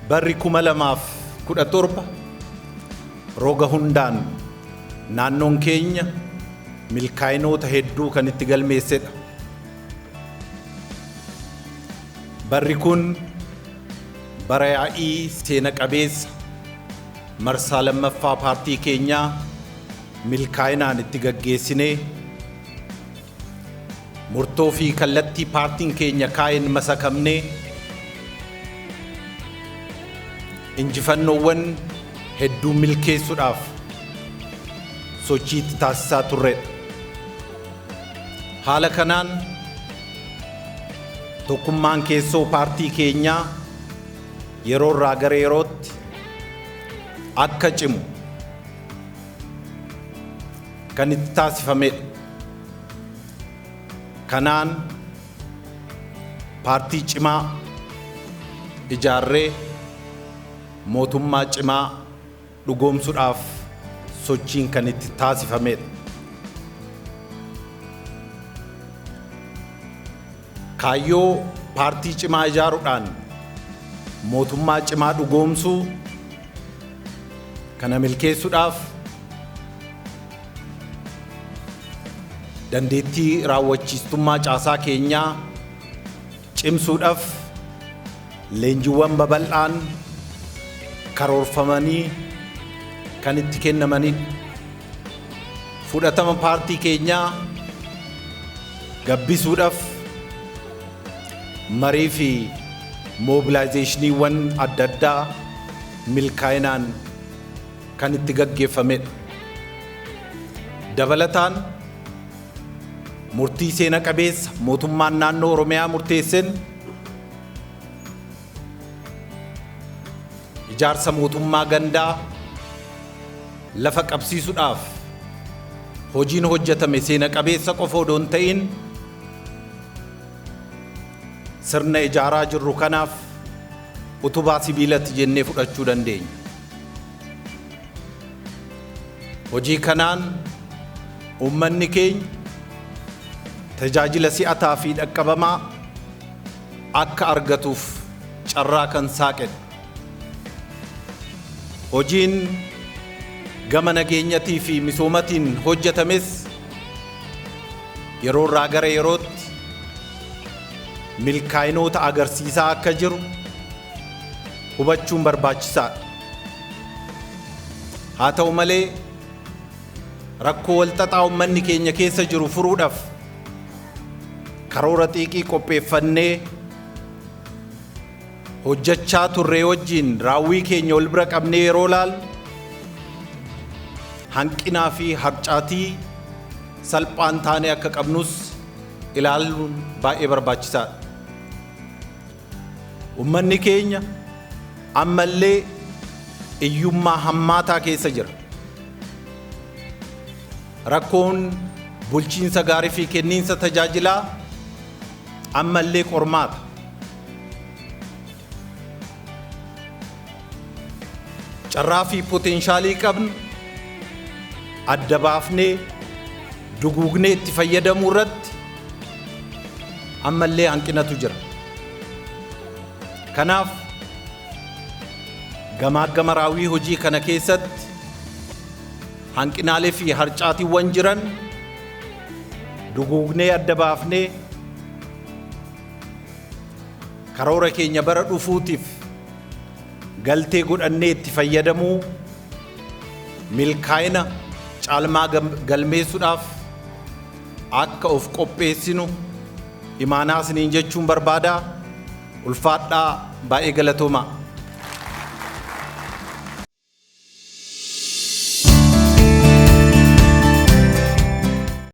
Barri 2017 roga hundaan naannoon keenya milkaa'inoota hedduu kan itti galmeessedha. Barri kun bara yaa'ii seena qabeessa marsaa lammaffaa paartii keenyaa milkaa'inaan itti gaggeessinee murtoo fi kallattii paartiin keenya kaa'een masakamnee injifannoowwan hedduu milkeessuudhaaf sochii taasisaa turredha. Haala kanaan tokkummaan keessoo paartii keenyaa yeroo irraa gara yerootti akka cimu kan itti taasifamedha. Kanaan paartii cimaa ijaarree mootummaa cimaa dhugoomsuudhaaf sochiin kan itti taasifamedha. Kaayyoo paartii cimaa ijaaruudhaan mootummaa cimaa dhugoomsuu kana milkeessuudhaaf dandeettii raawwachiistummaa caasaa keenyaa cimsuudhaaf leenjiiwwan babal'aan karoorfamanii kan itti kennamanidha. Fudhatama paartii keenyaa gabbisuudhaaf marii fi moobilaayizeeshiniiwwan adda addaa milkaa'inaan kan itti gaggeeffamedha. Dabalataan murtii seena qabeessa mootummaan naannoo Oromiyaa murteesseen ijaarsa mootummaa gandaa lafa qabsiisuudhaaf hojiin hojjetame seena qabeessa qofa odoo hin ta'in sirna ijaaraa jirru kanaaf utubaa sibiilatti jennee fudhachuu dandeenya. Hojii kanaan uummanni keenya tajaajila si'ataa fi dhaqqabamaa akka argatuuf carraa kan saaqedha. Hojiin gama nageenyatii fi misoomatiin hojjetames yeroo irraa gara yerootti milkaa'inoota agarsiisaa akka jiru hubachuun barbaachisaadha. Haa ta'u malee rakkoo walxaxaa uummanni keenya keessa jiru furuudhaaf karoora xiiqii qopheeffannee hojjechaa turre wajjin raawwii keenya ol bira qabnee yeroo ilaallu hanqinaa fi harcaatii salphaan taane akka qabnus ilaaluun baay'ee barbaachisaadha. Uummanni keenya ammallee iyyummaa hammaataa keessa jira. Rakkoon bulchiinsa gaarii fi kenniinsa tajaajilaa ammallee qormaata. Carraa fi poteenshaalii qabnu adda baafnee duguugnee itti fayyadamuu irratti ammallee hanqinatu jira. Kanaaf gama raawwii hojii kana keessatti hanqinaalee fi harcaatiiwwan jiran duguugnee adda baafnee karoora keenya bara dhufuutiif galtee godhannee itti fayyadamuu milkaa'ina caalmaa galmeessuudhaaf akka of qopheessinu imaanaa isiniin jechuun barbaadaa. Ulfaadhaa baay'ee galatoomaa.